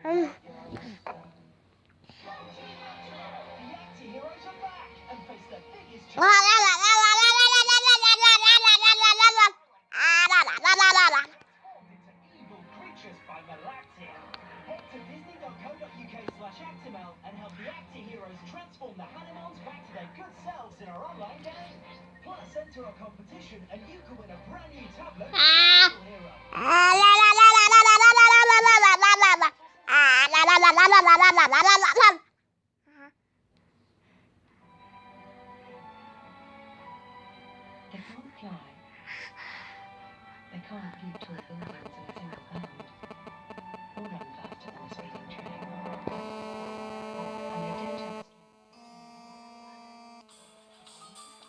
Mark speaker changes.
Speaker 1: And help the Acti heroes transform the Hanimons back to their good selves in our online game. Plus, enter our competition and you can win a brand new tablet for Hero. They can't fly. They can't keep talking about it.